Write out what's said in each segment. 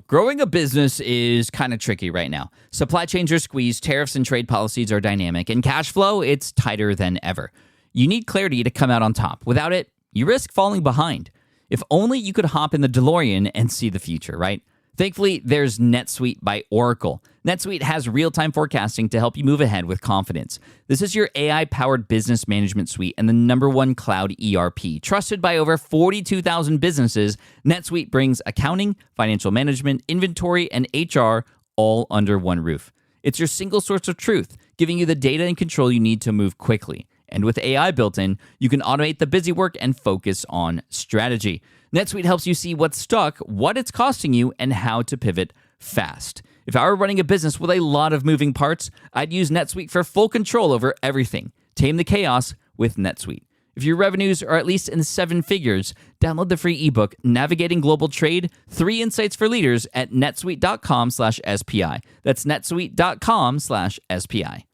Growing a business is kind of tricky right now. Supply chains are squeezed, tariffs and trade policies are dynamic, and cash flow, it's tighter than ever. You need clarity to come out on top. Without it, you risk falling behind. If only you could hop in the DeLorean and see the future, right? Thankfully, there's NetSuite by Oracle. NetSuite has real-time forecasting to help you move ahead with confidence. This is your AI-powered business management suite and the #1 cloud ERP. Trusted by over 42,000 businesses, NetSuite brings accounting, financial management, inventory, and HR all under one roof. It's your single source of truth, giving you the data and control you need to move quickly. And with AI built in, you can automate the busy work and focus on strategy. NetSuite helps you see what's stuck, what it's costing you, and how to pivot fast. If I were running a business with a lot of moving parts, I'd use NetSuite for full control over everything. Tame the chaos with NetSuite. If your revenues are at least in 7 figures, download the free ebook, Navigating Global Trade, 3 Insights for Leaders at netsuite.com/SPI. That's netsuite.com/SPI.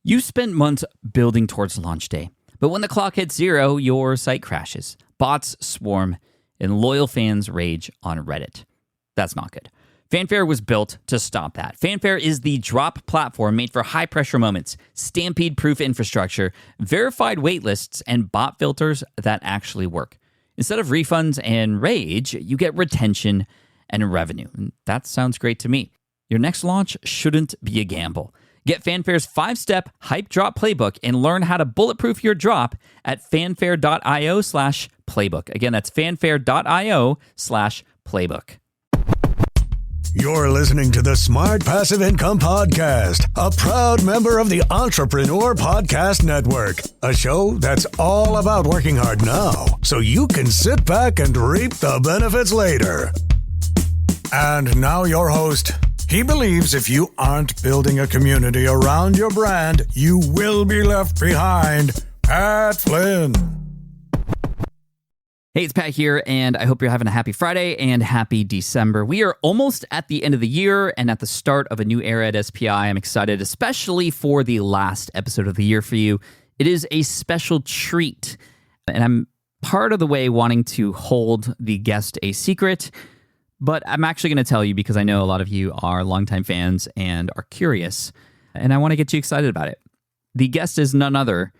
You spent months building towards launch day, but when the clock hits 0, your site crashes. Bots swarm, and loyal fans rage on Reddit. That's not good. Fanfare was built to stop that. Fanfare is the drop platform made for high-pressure moments, stampede-proof infrastructure, verified waitlists, and bot filters that actually work. Instead of refunds and rage, you get retention and revenue. And that sounds great to me. Your next launch shouldn't be a gamble. Get Fanfare's 5-step hype drop playbook and learn how to bulletproof your drop at fanfare.io/playbook. Again, that's fanfare.io/playbook. You're listening to the Smart Passive Income Podcast, a proud member of the Entrepreneur Podcast Network, a show that's all about working hard now so you can sit back and reap the benefits later. And now your host. He believes if you aren't building a community around your brand, you will be left behind. Pat Flynn. Hey, it's Pat here, and I hope you're having a happy Friday and happy December. We are almost at the end of the year and at the start of a new era at SPI. I'm excited, especially for the last episode of the year for you. It is a special treat, and I'm part of the way wanting to hold the guest a secret. But I'm actually going to tell you because I know a lot of you are longtime fans and are curious, and I want to get you excited about it. The guest is none other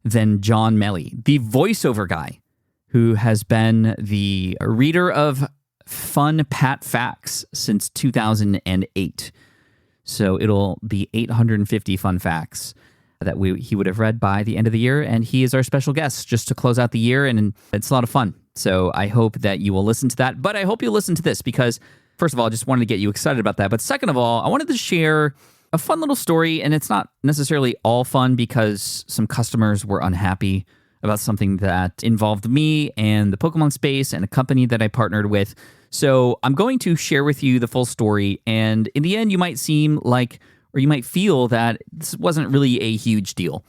than John Melly, the voiceover guy who has been the reader of Fun Pat Facts since 2008. So it'll be 850 fun facts that he would have read by the end of the year, and he is our special guest just to close out the year, and it's a lot of fun. So I hope that you will listen to that. But I hope you'll listen to this because, first of all, I just wanted to get you excited about that. But second of all, I wanted to share a fun little story. And it's not necessarily all fun because some customers were unhappy about something that involved me and the Pokemon space and a company that I partnered with. So I'm going to share with you the full story. And in the end, you might seem like, or you might feel that this wasn't really a huge deal.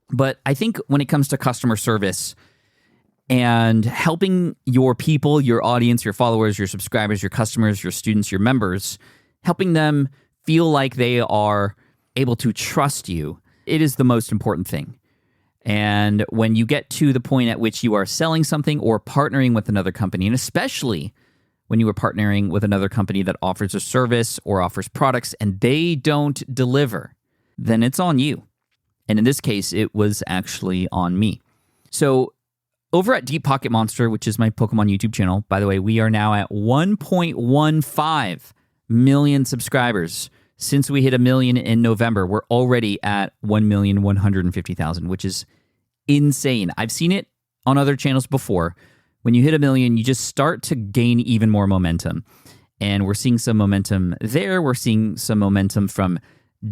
But I think when it comes to customer service, and helping your people, your audience, your followers, your subscribers, your customers, your students, your members, helping them feel like they are able to trust you, it is the most important thing. And when you get to the point at which you are selling something or partnering with another company, and especially when you are partnering with another company that offers a service or offers products and they don't deliver, then it's on you. And in this case, it was actually on me. So over at Deep Pocket Monster, which is my Pokemon YouTube channel, by the way, we are now at 1.15 million subscribers. Since we hit 1 million in November, we're already at 1,150,000, which is insane. I've seen it on other channels before. When you hit 1 million, you just start to gain even more momentum. And we're seeing some momentum there. We're seeing some momentum from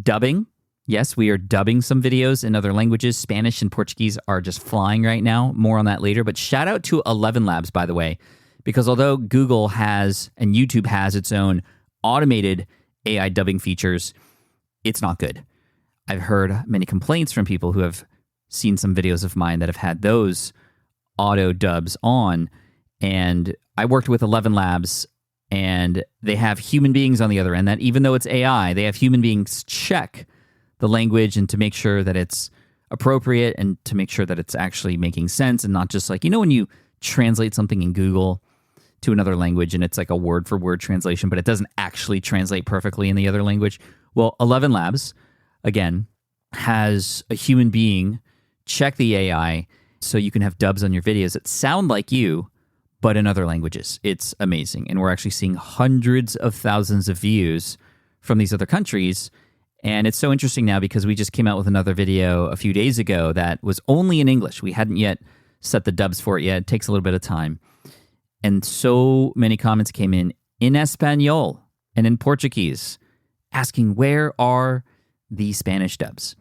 dubbing. Yes, we are dubbing some videos in other languages. Spanish and Portuguese are just flying right now. More on that later. But shout out to 11 Labs, by the way, because although Google has and YouTube has its own automated AI dubbing features, it's not good. I've heard many complaints from people who have seen some videos of mine that have had those auto dubs on. And I worked with 11 Labs, and they have human beings on the other end that even though it's AI, they have human beings check the language and to make sure that it's appropriate and to make sure that it's actually making sense and not just like, when you translate something in Google, to another language and it's like a word for word translation, but it doesn't actually translate perfectly in the other language. Well, 11 Labs, again, has a human being check the AI so you can have dubs on your videos that sound like you, but in other languages. It's amazing. And we're actually seeing hundreds of thousands of views from these other countries. And it's so interesting now because we just came out with another video a few days ago that was only in English. We hadn't yet set the dubs for it yet. It takes a little bit of time. And so many comments came in Espanol and in Portuguese, asking where are the Spanish dubs?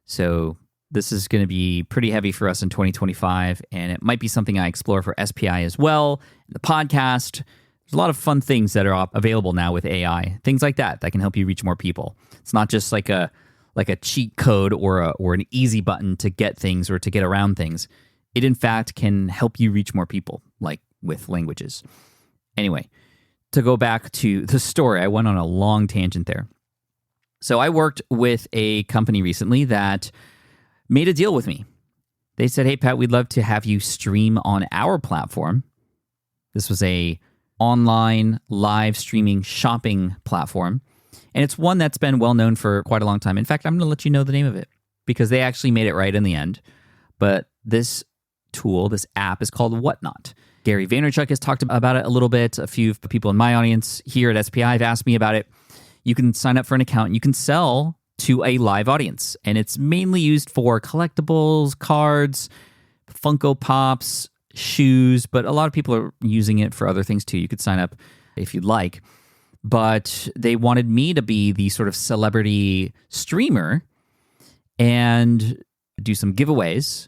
So this is going to be pretty heavy for us in 2025, and it might be something I explore for SPI as well. The podcast, there's a lot of fun things that are available now with AI, things like that can help you reach more people. It's not just like a cheat code or an easy button to get things or to get around things. It in fact can help you reach more people, like with languages. Anyway, to go back to the story, I went on a long tangent there. So I worked with a company recently that made a deal with me. They said, hey, Pat, we'd love to have you stream on our platform. This was a online live streaming shopping platform. And it's one that's been well known for quite a long time. In fact, I'm going to let you know the name of it because they actually made it right in the end. But this tool, this app is called Whatnot. Gary Vaynerchuk has talked about it a little bit. A few people in my audience here at SPI have asked me about it. You can sign up for an account and you can sell to a live audience. And it's mainly used for collectibles, cards, Funko Pops, shoes, but a lot of people are using it for other things too. You could sign up if you'd like. But they wanted me to be the sort of celebrity streamer and do some giveaways,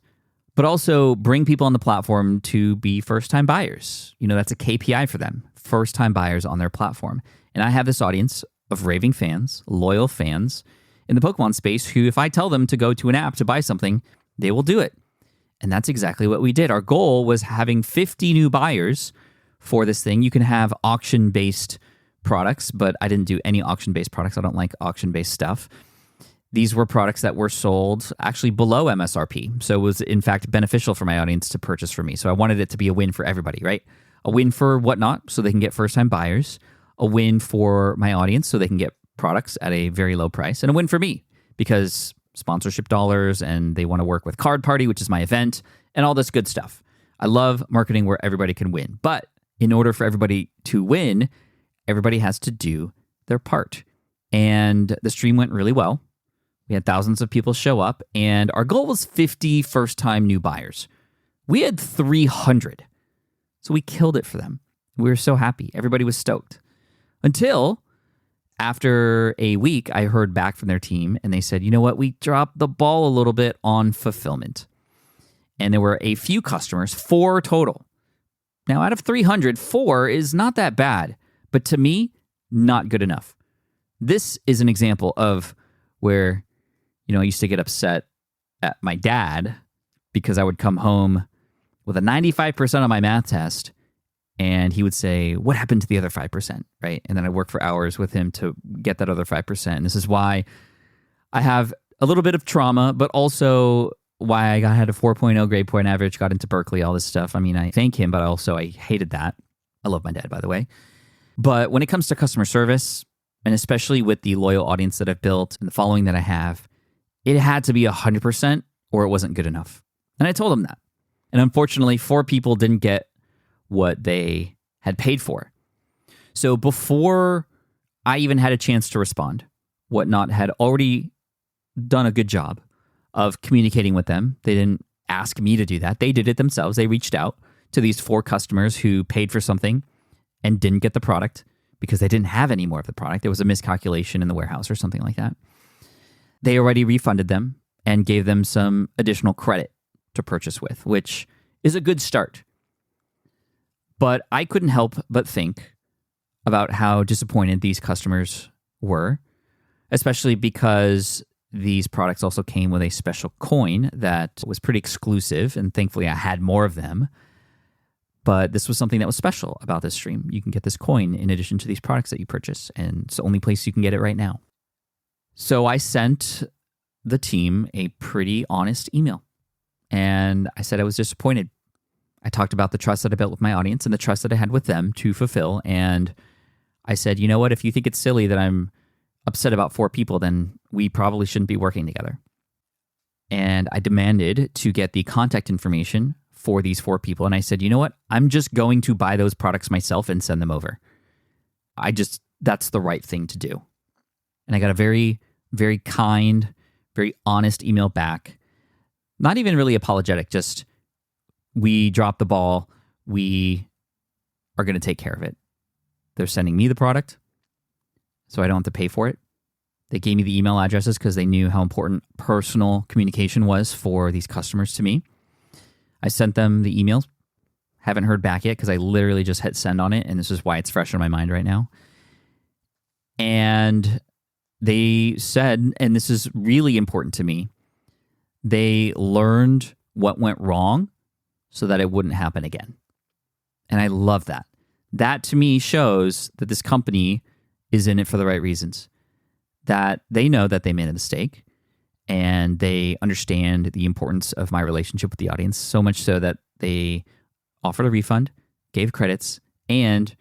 but also bring people on the platform to be first-time buyers. You know, that's a KPI for them, first-time buyers on their platform. And I have this audience of raving fans, loyal fans in the Pokemon space who, if I tell them to go to an app to buy something, they will do it. And that's exactly what we did. Our goal was having 50 new buyers for this thing. You can have auction-based products, but I didn't do any auction-based products. I don't like auction-based stuff. These were products that were sold actually below MSRP. So it was, in fact, beneficial for my audience to purchase from me. So I wanted it to be a win for everybody, right? A win for Whatnot, so they can get first-time buyers. A win for my audience, so they can get products at a very low price. And a win for me, because sponsorship dollars, and they want to work with Card Party, which is my event, and all this good stuff. I love marketing where everybody can win. But in order for everybody to win, everybody has to do their part. And the stream went really well. We had thousands of people show up, and our goal was 50 first-time new buyers. We had 300. So we killed it for them. We were so happy. Everybody was stoked. Until after a week, I heard back from their team, and they said, you know what? We dropped the ball a little bit on fulfillment. And there were a few customers, 4 total. Now, out of 300, 4 is not that bad, but to me, not good enough. This is an example of where, you know, I used to get upset at my dad because I would come home with a 95% on my math test, and he would say, what happened to the other 5%, right? And then I'd work for hours with him to get that other 5%. And this is why I have a little bit of trauma, but also why I had a 4.0 grade point average, got into Berkeley, all this stuff. I mean, I thank him, but also I hated that. I love my dad, by the way. But when it comes to customer service, and especially with the loyal audience that I've built and the following that I have, it had to be 100% or it wasn't good enough. And I told him that. And unfortunately, 4 people didn't get what they had paid for. So before I even had a chance to respond, Whatnot had already done a good job of communicating with them. They didn't ask me to do that. They did it themselves. They reached out to these 4 customers who paid for something and didn't get the product because they didn't have any more of the product. There was a miscalculation in the warehouse or something like that. They already refunded them and gave them some additional credit to purchase with, which is a good start. But I couldn't help but think about how disappointed these customers were, especially because these products also came with a special coin that was pretty exclusive, and thankfully I had more of them. But this was something that was special about this stream. You can get this coin in addition to these products that you purchase, and it's the only place you can get it right now. So I sent the team a pretty honest email, and I said I was disappointed. I talked about the trust that I built with my audience and the trust that I had with them to fulfill. And I said, you know what? If you think it's silly that I'm upset about 4 people, then we probably shouldn't be working together. And I demanded to get the contact information for these 4 people. And I said, you know what? I'm just going to buy those products myself and send them over. That's the right thing to do. And I got a very, very kind, very honest email back. Not even really apologetic, just, we dropped the ball. We are going to take care of it. They're sending me the product, so I don't have to pay for it. They gave me the email addresses because they knew how important personal communication was for these customers to me. I sent them the emails. Haven't heard back yet because I literally just hit send on it, and this is why it's fresh in my mind right now. And they said, and this is really important to me, they learned what went wrong so that it wouldn't happen again. And I love that. That to me shows that this company is in it for the right reasons. That they know that they made a mistake and they understand the importance of my relationship with the audience, so much so that they offered a refund, gave credits, and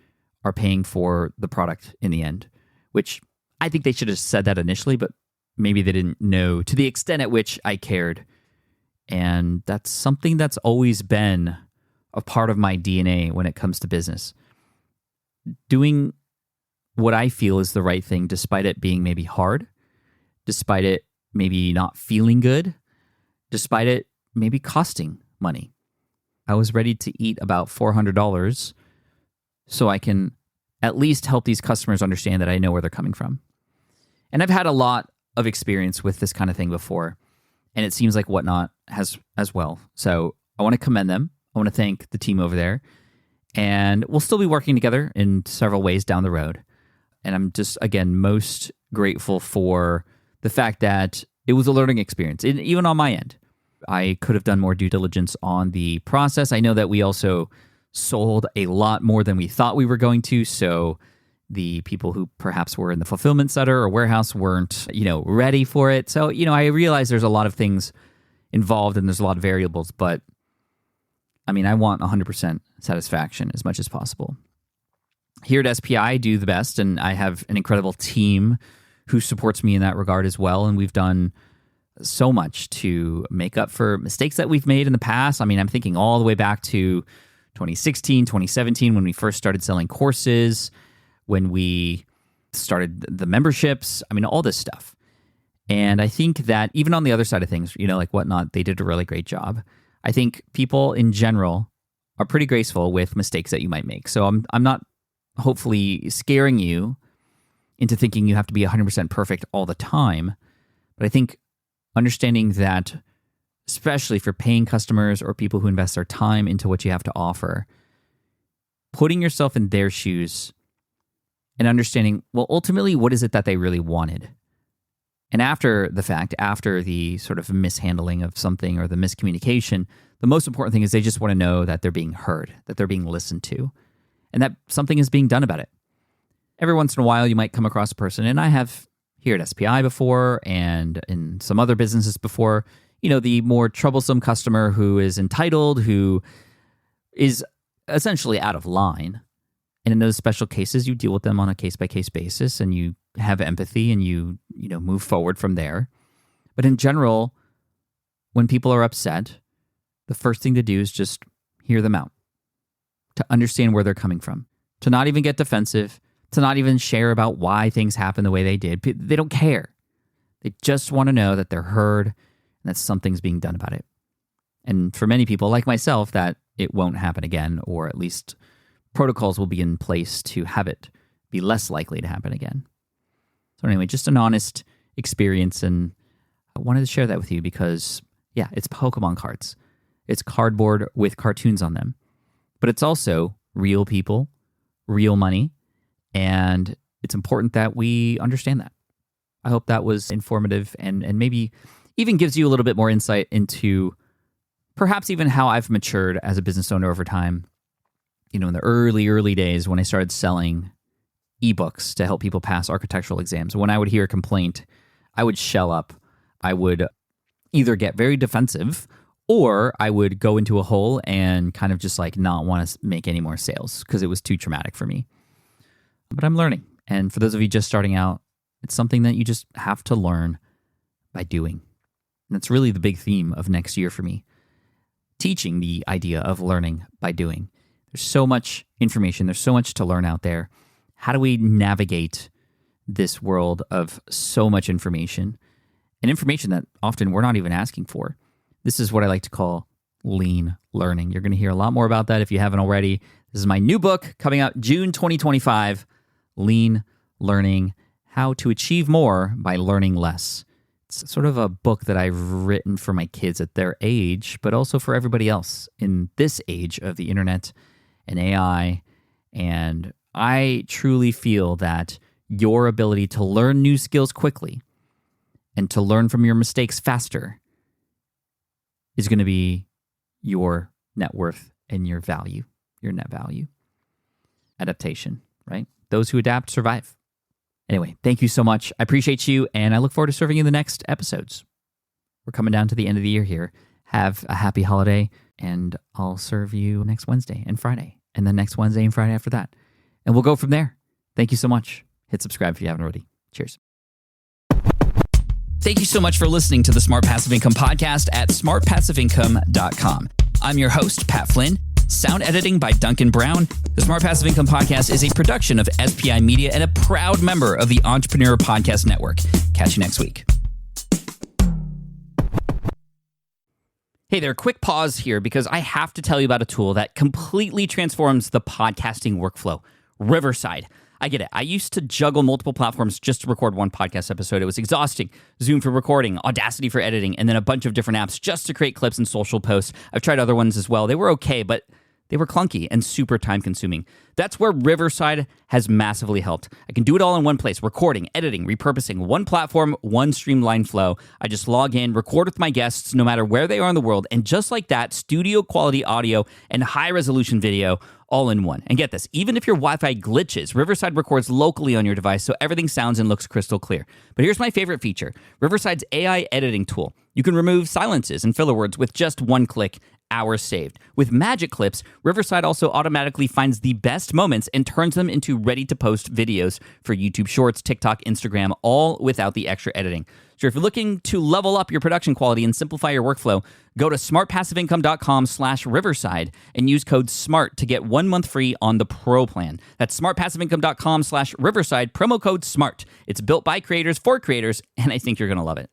are paying for the product in the end, which I think they should have said that initially, but maybe they didn't know to the extent at which I cared. And that's something that's always been a part of my DNA when it comes to business. Doing what I feel is the right thing, despite it being maybe hard, despite it maybe not feeling good, despite it maybe costing money. I was ready to eat about $400 so I can at least help these customers understand that I know where they're coming from. And I've had a lot of experience with this kind of thing before, and it seems like Whatnot has as well. So I want to commend them. I want to thank the team over there. And we'll still be working together in several ways down the road. And I'm just, again, most grateful for the fact that it was a learning experience, even on my end. I could have done more due diligence on the process. I know that we also sold a lot more than we thought we were going to. So the people who perhaps were in the fulfillment center or warehouse weren't, ready for it. So, I realize there's a lot of things involved and there's a lot of variables, but I want 100% satisfaction as much as possible. Here at SPI, I do the best, and I have an incredible team who supports me in that regard as well. And we've done so much to make up for mistakes that we've made in the past. I'm thinking all the way back to 2016, 2017, when we first started selling courses, when we started the memberships, all this stuff. And I think that even on the other side of things, like Whatnot, they did a really great job. I think people in general are pretty graceful with mistakes that you might make. So I'm not hopefully scaring you into thinking you have to be 100% perfect all the time. But I think understanding that, especially for paying customers or people who invest their time into what you have to offer, putting yourself in their shoes and understanding, well, ultimately, what is it that they really wanted? And after the fact, after the sort of mishandling of something or the miscommunication, the most important thing is they just want to know that they're being heard, that they're being listened to, and that something is being done about it. Every once in a while, you might come across a person, and I have here at SPI before and in some other businesses before, the more troublesome customer who is entitled, who is essentially out of line. And in those special cases, you deal with them on a case-by-case basis, and you have empathy, and you move forward from there. But in general, when people are upset, the first thing to do is just hear them out, to understand where they're coming from, to not even get defensive, to not even share about why things happen the way they did. They don't care. They just want to know that they're heard and that something's being done about it. And for many people, like myself, that it won't happen again, or at least protocols will be in place to have it be less likely to happen again. So anyway, just an honest experience, and I wanted to share that with you because, yeah, it's Pokemon cards. It's cardboard with cartoons on them. But it's also real people, real money, and it's important that we understand that. I hope that was informative and maybe even gives you a little bit more insight into perhaps even how I've matured as a business owner over time. In the early days when I started selling ebooks to help people pass architectural exams, when I would hear a complaint, I would shell up. I would either get very defensive or I would go into a hole and kind of just like not want to make any more sales because it was too traumatic for me. But I'm learning. And for those of you just starting out, it's something that you just have to learn by doing. And that's really the big theme of next year for me. Teaching the idea of learning by doing. There's so much information. There's so much to learn out there. How do we navigate this world of so much information and information that often we're not even asking for? This is what I like to call lean learning. You're going to hear a lot more about that if you haven't already. This is my new book coming out June 2025, Lean Learning, How to Achieve More by Learning Less. It's sort of a book that I've written for my kids at their age, but also for everybody else in this age of the internet and AI. And I truly feel that your ability to learn new skills quickly and to learn from your mistakes faster is going to be your net worth and your value, your net value. Adaptation, right? Those who adapt survive. Anyway, thank you so much. I appreciate you, and I look forward to serving you in the next episodes. We're coming down to the end of the year here. Have a happy holiday, and I'll serve you next Wednesday and Friday, and then next Wednesday and Friday after that. And we'll go from there. Thank you so much. Hit subscribe if you haven't already. Cheers. Thank you so much for listening to the Smart Passive Income podcast at smartpassiveincome.com. I'm your host, Pat Flynn. Sound editing by Duncan Brown. The Smart Passive Income podcast is a production of SPI Media and a proud member of the Entrepreneur Podcast Network. Catch you next week. Hey there, quick pause here because I have to tell you about a tool that completely transforms the podcasting workflow, Riverside. I get it. I used to juggle multiple platforms just to record one podcast episode. It was exhausting. Zoom for recording, Audacity for editing, and then a bunch of different apps just to create clips and social posts. I've tried other ones as well. They were okay, but they were clunky and super time consuming. That's where Riverside has massively helped. I can do it all in one place, recording, editing, repurposing, one platform, one streamlined flow. I just log in, record with my guests no matter where they are in the world, and just like that, studio quality audio and high resolution video all in one. And get this, even if your Wi-Fi glitches, Riverside records locally on your device so everything sounds and looks crystal clear. But here's my favorite feature, Riverside's AI editing tool. You can remove silences and filler words with just one click, hours saved. With Magic Clips, Riverside also automatically finds the best moments and turns them into ready-to-post videos for YouTube Shorts, TikTok, Instagram, all without the extra editing. So if you're looking to level up your production quality and simplify your workflow, go to smartpassiveincome.com/Riverside and use code SMART to get 1 month free on the Pro plan. That's smartpassiveincome.com/Riverside, promo code SMART. It's built by creators for creators, and I think you're going to love it.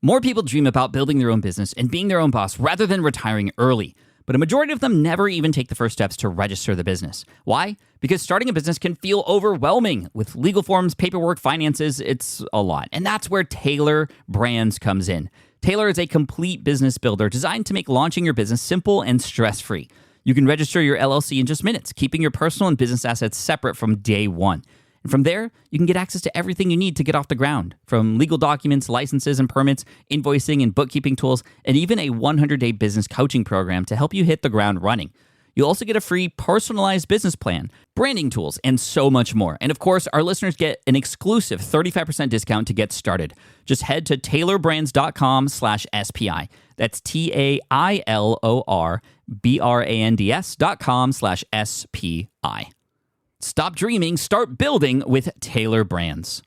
More people dream about building their own business and being their own boss rather than retiring early. But a majority of them never even take the first steps to register the business. Why? Because starting a business can feel overwhelming. With legal forms, paperwork, finances, it's a lot. And that's where Taylor Brands comes in. Taylor is a complete business builder designed to make launching your business simple and stress-free. You can register your LLC in just minutes, keeping your personal and business assets separate from day one. And from there, you can get access to everything you need to get off the ground, from legal documents, licenses and permits, invoicing and bookkeeping tools, and even a 100-day business coaching program to help you hit the ground running. You'll also get a free personalized business plan, branding tools, and so much more. And of course, our listeners get an exclusive 35% discount to get started. Just head to taylorbrands.com/SPI. That's TAILORBRANDS.com/SPI. Stop dreaming, start building with Taylor Brands.